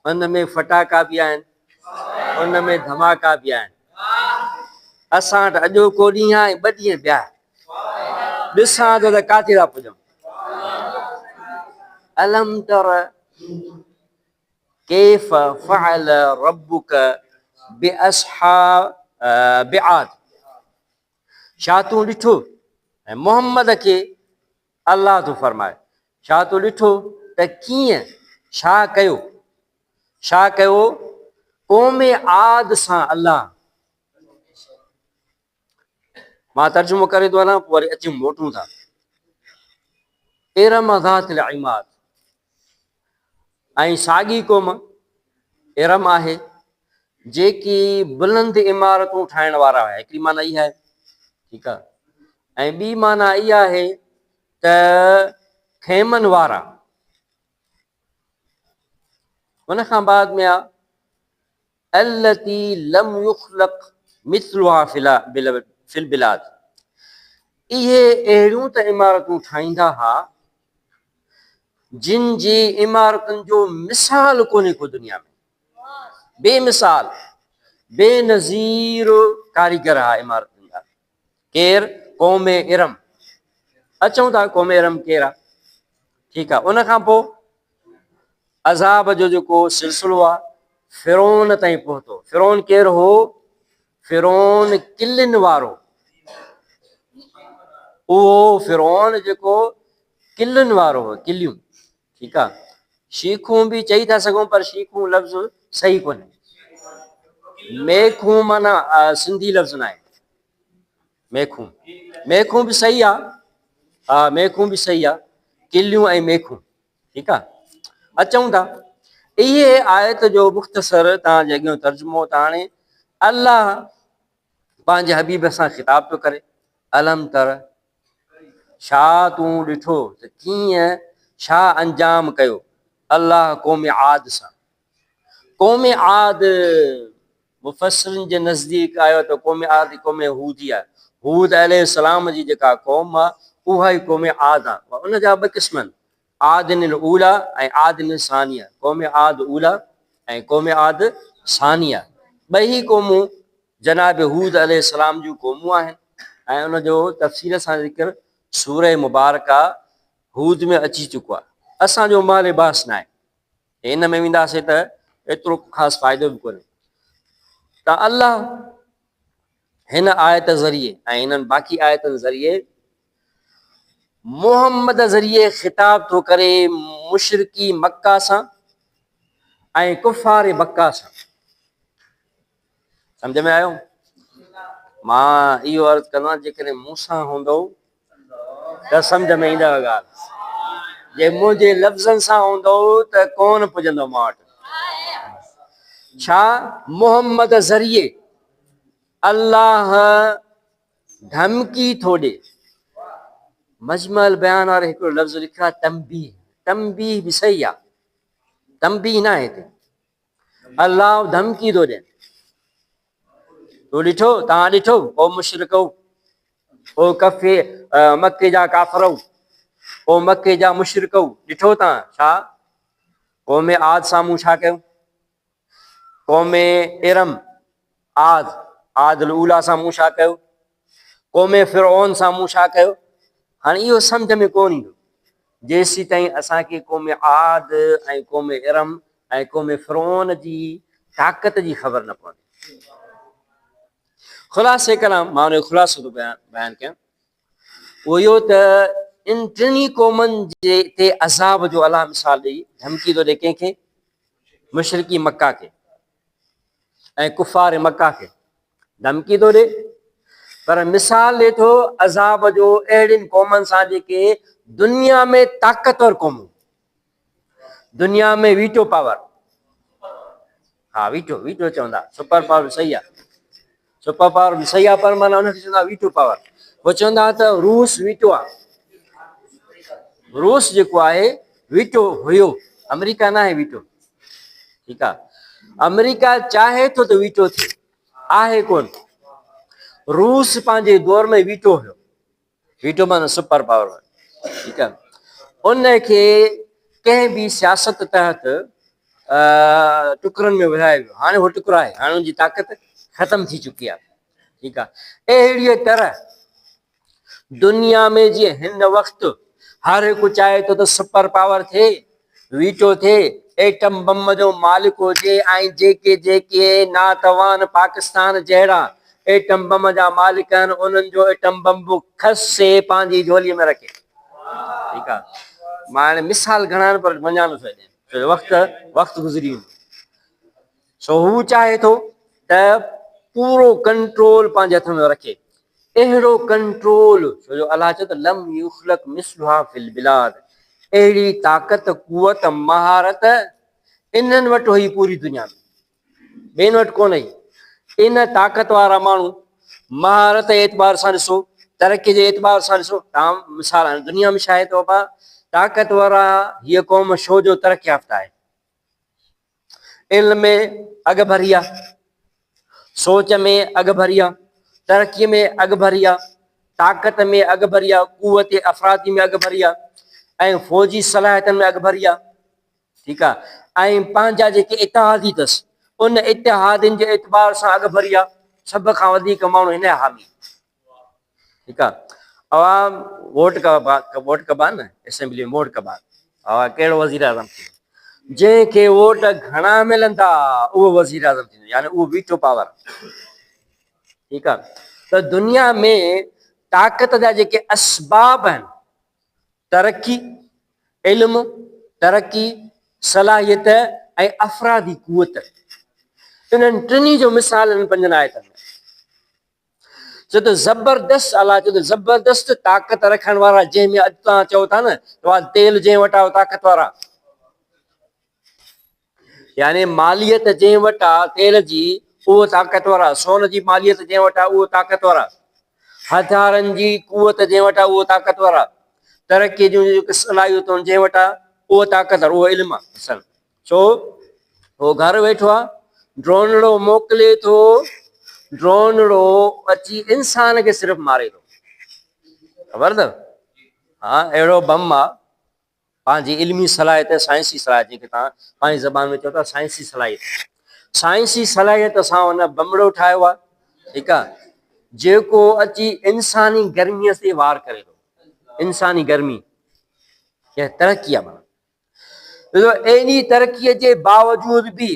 उन में फटाका भी आहिनि, उन में धमाका भी आहिनि। असां वटि अॼोको ॾींहुं आहे, 2 ॾींहं ॿिया। ॾिसां थो त काथे था पुॼूं। अलम तर कैफ फअल रब्बुक बिआद। छा तूं ॾिठो? ऐं मोहम्मद खे अल्लाह थो फरमाए, छा तूं ॾिठो त कीअं छा कयो क़ौम आद सां अल्लाह। मां तर्जुमो करे थो वञा, पोइ वरी अची मोटूं था। इरम ज़ातिल इमाद, ऐं साॻी क़ौम इरम आहे जेकी बुलंद इमारतूं ठाहिण वारा हुआ। हिकिड़ी माना इहा आहे, ठीकु आहे। ऐं ॿी माना इहा आहे त खेमनि वारा। उन खां बाद में आहे अल्लती लम युख़लक़ मिस्लुहा फिल बिलाद। इहे अहिड़ियूं त इमारतूं ठाहींदा हुआ जिन जी इमारतुनि जो मिसाल कोन्हे को दुनिया में। बेमिसाल बेनज़ीर कारीगर हा इमारतुनि जा। केरु? क़ौम इरम। अचूं था क़ौम इरम केरु आहे, ठीकु आहे। उन खां पोइ अज़ाब जो जेको सिलसिलो आहे फिरौन ताईं पहुतो। फिरौन केरु हो? फिरौन किलियुनि वारो। उहो फिरौन जेको किलियुनि वारो हो, किलियूं, ठीकु आहे। शीखूं बि चई था सघूं, पर शीखूं लफ़्ज़ सही कोन्हे। मेखूं माना सिंधी लफ़्ज़ न आहे। मेखूं बि सही आहे, हा मेखूं बि सही आहे, किलियूं ऐं मेखूं, ठीकु आहे। अचूं था, इहे आयत जो मुख़्तसर तव्हां जे अॻियां तर्जुमो त हाणे अल्लाह पंहिंजे हबीब सां ख़िताब थो करे। अलम तर, छा तूं ॾिठो त कीअं छा अंजाम कयो अल्लाह क़ौम आद सां। क़ौम आद मुफ़स्सिरीन जे नज़दीक आयो त क़ौम आद क़ौम हूद ई आहे। हूद अलैहिस्सलाम जी जेका क़ौम आहे उहा ई क़ौम आद आहे। उन जा 2 क़िस्म आहिनि, आदिन ऊला ऐं आदिन सानिया। क़ौम आद ऊला ऐं क़ौम आद सानिया। 2 ई क़ौमूं जनाब हूद अलैहिस्सलाम जूं क़ौमूं आहिनि ऐं उन जो तफ़सील सां ज़िक्र सूरह मुबारका हूद में अची चुको आहे। असांजो माल लिबास न आहे, इन में वेंदासीं त एतिरो ख़ासि फ़ाइदो बि कोन्हे। त अल्लाह हिन आयत ज़रिए ऐं हिननि बाक़ी आयतनि ज़रिए मोहम्मद ज़रिए ख़िताब थो करे मुशरिकी मक्का सां ऐं कुफ़ार मक्का सां। सम्झ में आयो? मां इहो अर्ज़ु कंदो आहियां, जेकॾहिं मूंसां हूंदो त सम्झ में ईंदव ॻाल्हि, जे मुंहिंजे लफ़्ज़नि सां हूंदो त कोन पुॼंदो मां वटि। छा मोहम्मद ज़रिए अल्लाह धमकी थो ॾे। मजमल बयान वारे हिकिड़ो लफ़्ज़ लिखियो आहे तंबीह। तंबीह बि सही आहे, तंबीह न आहे हिते। अल्लाह धमकी थो ॾे। तो ॾिठो, तव्हां ॾिठो ओ मुशरिको, ओ मके जा काफ़िरो, ओ मके जा मुशरिको, ॾिठो तव्हां छा क़ौम आद साम्हूं छा कयो? क़ौम इरम आदिल ऊला साम्हूं छा कयो? क़ौम फिरौन साम्हूं छा कयो? हाणे इहो सम्झ में कोन ईंदो जेसीं ताईं असांखे क़ौम आद ऐं क़ौम इरम ऐं क़ौम फिरौन जी ताक़त जी ख़बर न पवंदी। ख़ुलासे कलाम मां हुनजो ख़ुलासो थो बयानु कयां, उहो इहो त इन 3 क़ौमनि जे ते अज़ाब जो अलाह मिसाल ॾेई धमकी थो ॾे। कंहिंखे? मुशरिकी मक्का खे ऐं कुफ़ार मक्का खे धमकी थो ॾे, पर मिसाल ॾिए थो अज़ाब जो अहिड़ियुनि क़ौमनि सां जेके दुनिया में ताक़तवर क़ौमूं, दुनिया में वीटो पावर, हा वीटो चवंदा, सुपर पावर सही आहे, सुपर पावर बि सही आहे, पर माना हुनखे चवंदा वीटो पावर। उहो चवंदा त रूस वीटो आहे, रूस जेको आहे वीटो हुयो, अमेरिका न आहे वीटो, ठीकु आहे। अमेरिका चाहे थो त वीटो थिए, आहे कोन। रूस पंहिंजे दौर में वीटो हुयो, वीटो माना सुपर पावर हुयो, ठीकु आहे। उनखे कंहिं बि सियासत तहत टुकरनि में विरहाए वियो, हाणे उहो टुकड़ो आहे, हाणे हुनजी ताक़त ख़तम थी चुकी आहे। ठीकु आहे। अहिड़ीअ तरह दुनिया में जीअं हिन वक़्तु हर हिकु चाहे थो त सुपर पावर थिए, वीटो थिए, एटम बम जो मालिक हुजे, ऐं जेके जेके नातवान पाकिस्तान जहिड़ा एटम बम जा मालिक आहिनि उन्हनि जो एटम बम खसे पंहिंजी झोलीअ में रखे। ठीकु आहे। मां हाणे मिसाल घणा आहिनि पर वञा नथो ॾियां, छो जो वक़्तु गुज़री वेंदो। सो हू चाहे थो त पूरो कंट्रोल पंहिंजे हथ में रखे, अहिड़ो कंट्रोल, छो जो अलाह चए थो लम युखलक मिसलुहा फिल बिलाद, अहिड़ी ताक़त कुवत महारत इन्हनि वटि हुई पूरी दुनिया में, ॿियनि वटि कोन हुई। इन ताक़त वारा माण्हू महारत जे एतबार सां ॾिसो, तरक़ी जे एतबार सां ॾिसो, तव्हां मिसाल हाणे दुनिया में छा आहे तो पा ताक़त वारा हीअ क़ौम छो जो तरक़ी याफ़्ता आहे, इल्म में अॻु भरी आहे, सोच में अॻु भरी आहे, तरक़ीअ में अॻु भरी आहे, ताक़त में अॻु भरी आहे, कुवत अफ़रादी में अॻु भरी आहे, ऐं फ़ौजी सलाहियतनि में अॻु भरी आहे। ठीकु आहे। ऐं पंहिंजा जेके इतिहादी अथसि उन इतिहादियुनि जे एतबार सां अॻु भरी आहे, सभ खां वधीक माण्हू हिन जा हामी। ठीकु आहे। अवाम वोट कबा न, असेंबली में वोट कबा, अवा कहिड़ो वज़ीर आज़म थींदो, जंहिंखे वोट घणा मिलंदा उहो वज़ीर आज़म थींदो, यानी उहो वीटो पावर। ठीकु आहे। त दुनिया में ताक़त जा जेके असबाब आहिनि, तरक़ी, इल्मु, तरक़ी, सलाहियत ऐं अफ़रादी कुवत, इन्हनि टिनी जो मिसाल आहिनि पंजनि आयतनि में। छो त ज़बरदस्त अलाह चए थो ज़बरदस्त ताक़त रखण वारा, जंहिंमें अॼु तव्हां चओ था न तेल जंहिं वटि आहे ताक़त वारा, यानी मालियत जंहिं वटि आहे तेल जी उहो ताक़त वारा, सोन जी मालियत जंहिं वटि आहे उहो ताक़त वारा, हथियारनि जी कुवत जंहिं वटि आहे उहो ताक़त वारा, तरक़ी जूं जेके सलाहियतूं जंहिं वटि आहे उहो ताक़त वारो, उहो इल्मु आहे। असल छो उहो घर वेठो आहे, ड्रोनड़ो मोकिले थो, ड्रोनड़ो अची इंसान खे सिर्फ़ु मारे थो, ख़बर अथव? हा, अहिड़ो बम आहे, पंहिंजी इल्मी सलाहियत, साइंसी सलाहियत, जेके तव्हां पंहिंजी ज़बान में चओ था साइंसी सलाहियत, साइंसी सलाहियत सां हुन बमड़ो ठाहियो आहे। ठीकु आहे। जेको अची इंसानी गर्मीअ ते वार करे थो, इंसानी गर्मी, इहा तरक़ी आहे। माना एॾी तरक़ीअ जे बावजूद बि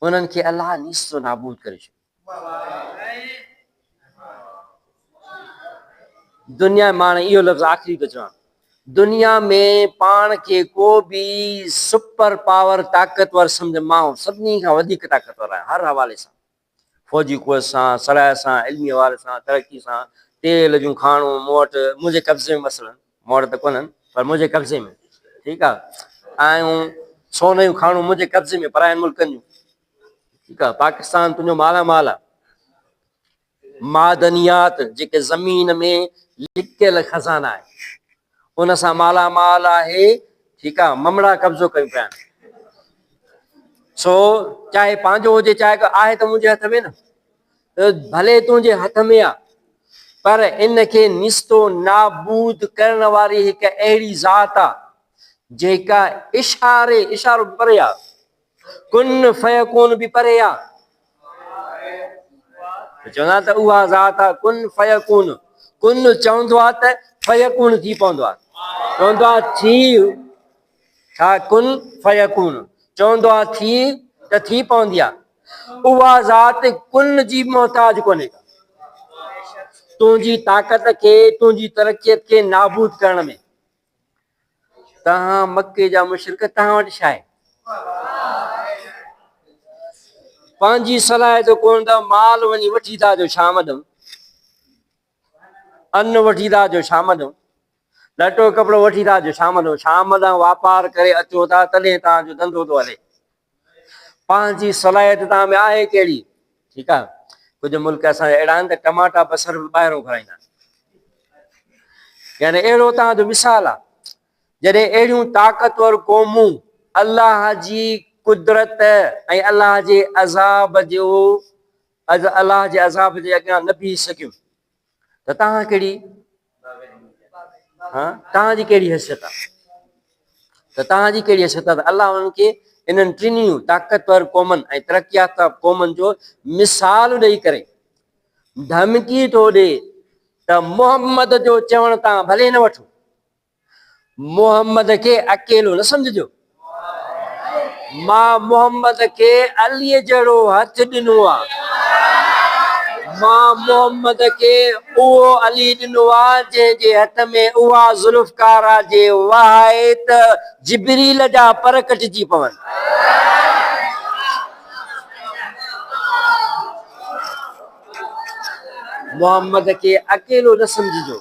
उन्हनि खे अलाह नीस्तो नाबूद करे छॾियो। दुनिया में, मां इहो लफ़्ज़ आख़िरी थो चवां, दुनिया में पाण खे को बि सुपर पावर ताक़तवर सम्झ, मां सभिनी खां वधीक ताक़तवर आहियां हर हवाले सां, फ़ौजी कुवत सां, सलाह सां, इल्मी हवाले सां, तरक़ी सां, तेल जूं खाणूं मूं वटि मुंहिंजे कब्ज़े में, मसलन मूं वटि त कोन्हनि पर मुंहिंजे कब्ज़े में। ठीकु आहे। ऐं सोन जूं खाणूं मुंहिंजे कब्ज़े में, परायनि मुल्कनि जूं। ठीकु आहे। पाकिस्तान तुंहिंजो मालामाल आहे, मादनियात जेके ज़मीन में लिकियल खज़ाना आहे उन सां मालामाल आहे। ठीकु आहे। ममड़ा कब्ज़ो कयूं पिया आहिनि। सो चाहे पंहिंजो हुजे चाहे आहे त मुंहिंजे हथ में न, भले तुंहिंजे हथ में आहे, पर इनखे निस्तो नाबूद करण वारी हिकु अहिड़ी ज़ात आहे जेका इशारो बि परे आहे, कुन फयकून बि परे आहे। चवंदा त उहा ज़ात आहे कुन फयकून, कुन चवंदो आहे त फयकून थी पवंदो आहे, चवंदो आहे थी, छा कुन फयकून चवंदो आहे थी त थी पवंदी आहे। उहा ज़ात कुन जी मोहताज कोन्हे, तुंहिंजी ताक़त खे, तुंहिंजी तरक़ीअत खे नाबूद करण में। तव्हां मके जा मुशरिक, तव्हां वटि छा आहे? पंहिंजी सलाहियत कोन अथव, माल वञी वठी था अचो शाम ॾींहुं, अन्न वठी था अचो शाम ॾींहुं, लटो कपिड़ो वठी था अचो शाम ॾींहुं, शाम ॾींहुं वापार करे अचो था तॾहिं तव्हांजो धंधो थो हले। पंहिंजी सलाहियत तव्हां में आहे कहिड़ी? ठीकु आहे। कुझु मुल्क असां अहिड़ा आहिनि त टमाटा बसर बि ॿाहिरों घुराईंदा आहिनि, यानी अहिड़ो तव्हांजो मिसाल आहे। जॾहिं अहिड़ियूं ताक़तवर क़ौमूं अलाह जी कुदरत ऐं अलाह जे अज़ाब जे अॻियां न बीह सघियूं त तव्हां कहिड़ी, हा तव्हांजी कहिड़ी हैसियत आहे? त तव्हांजी कहिड़ी हैसियत आहे त अलाह उन्हनि खे इन्हनि टिनी ताक़तवर क़ौमनि ऐं तरक़ी याफ़्ता क़ौमनि जो मिसाल ॾेई करे धमकी थो ॾे त मोहम्मद जो चवण तव्हां भले न वठो, मोहम्मद खे अकेलो न सम्झिजो, मां मोहम्मद खे अलीअ जहिड़ो हथ ॾिनो आहे, मां मोहम्मद खे उहो अली ॾिनो आहे जंहिंजे हथ में उहा ज़ुल्फ़कार आहे जे वाहे त जिब्रील जा पर कटिजी पवनि। मोहम्मद खे अकेलो न सम्झिजो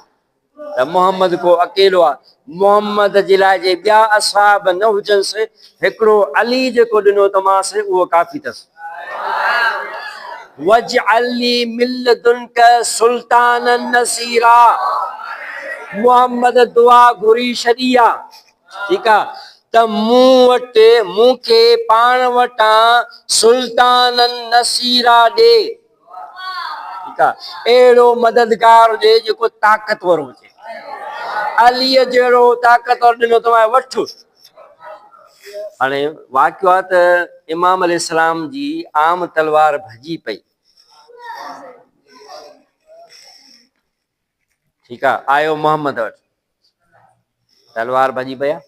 त मोहम्मद को अकेलो आहे, मोहम्मद जे लाइ जे ॿिया असहाब न हुजनिसि, हिकिड़ो अली जेको ॾिनो तमांसि उहो काफ़ी अथसि। वजअली मिन लदुनक सुल्तानन नसीरा, मोहम्मद दुआ घुरी छॾी आहे, ठीकु आहे, त मूं वटि मूंखे पाण वटां सुल्तानन नसीरा ॾे, ठीकु आहे, अहिड़ो मददगार हुजे जेको ताक़तवर हुजे, अलीअ जहिड़ो ताक़तवर ॾिनो तव्हां वठो। हाणे वाक़ियो आहे त इमाम अलैहिस्सलाम जी आम तलवार भॼी पई, ठीकु आहे, आयो मोहम्मद वटि, तलवार भॼी पई आहे।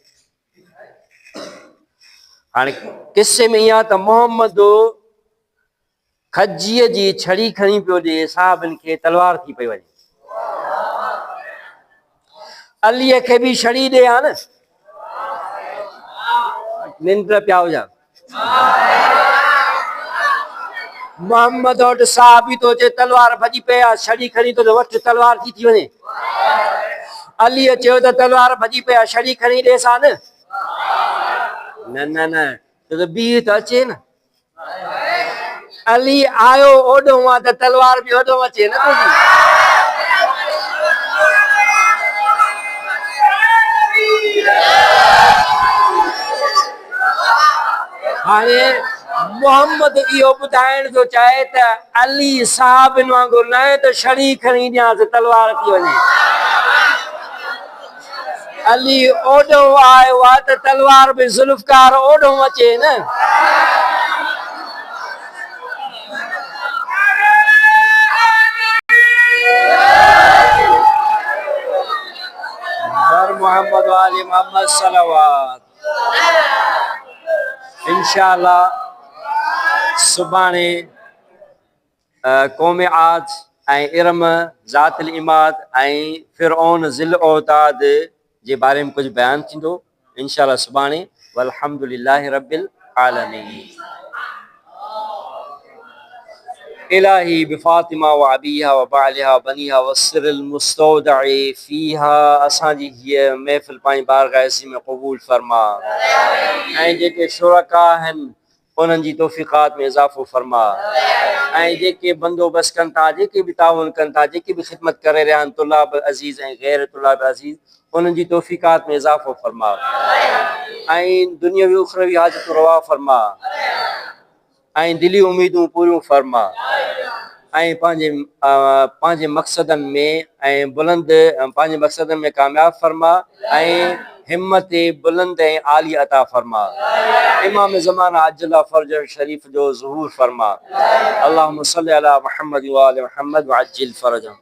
हाणे किसे में इहा त मोहम्मद खजीअ जी छड़ी खणी पियो ॾिए साहबनि खे, तलवार थी पई वञे, अलीअ खे बि छड़ी ॾे हा न, निंड पिया हुजा, मोहम्मद वटि साह बि थो अचे, तलवार भॼी पई आहे, छड़ी खणी थो वठि, तलवार थी वञे, अलीअ चयो त तलवार भॼी पई आहे, छड़ी खणी ॾेस हा न, न न छो त बीह त अचे न, अली आयो ओॾो आहे त तलवार बि ओॾो अचे न तुंहिंजी। हाणे मोहम्मद इहो ॿुधाइण थो चाहे त अली साहबनि वांगुरु न आहे त छड़ी खणी ॾियांसि तलवार थी वञे, अली ओॾो आयो आहे त तलवार बि ज़ुल्फ़कार ओॾो अचे न। मोहम्मद वाले मोहम्मद सलवात इंशाअल्लाह सुभाणे क़ौम आद ऐं इरम ज़ातिल इमाद ऐं फिरऔन ज़िल औताद जे बारे में कुझु बयानु थींदो इंशाअल्लाह सुभाणे। वल्हम्दुलिल्लाहि रब्बिल आलमीन। इलाही बिफातिमा व अबीहा व बालिहा व बनीहा व सिरिल मुस्तौदअ फीहा, असांजी हीअ महफ़िल पांजी बारगाह में क़बूल फरमा ऐं जेके शुरका आहिनि उन्हनि जी तौफ़ीक़ात में इज़ाफ़ो फरमा ऐं जेके बंदोबस्त कनि था, जेके बि ताउन कनि था, जेके बि ख़िदमत करे रहिया आहिनि तुलाब अज़ीज़ ऐं ग़ैर तुलाब अज़ीज़, उन्हनि जी तौफ़ीक़ात में इज़ाफ़ो फरमा ऐं दुनियावी उख़रवी हाजतूं रवा फरमा ऐं दिली उम्मीदूं पूरियूं फरमा ऐं पंहिंजे मक़सदनि में ऐं बुलंद पंहिंजे मक़सदनि में कामयाब फरमा ऐं हिम्मत बुलंद ऐं आली अता फरमा। इमाम ज़माना अज्जला फ़र्ज शरीफ जो ज़ुहूर फरमा। अल्लाहुम्मा सल्लि अला मुहम्मद व आलि मुहम्मद व अज्जिल फ़रजहुम।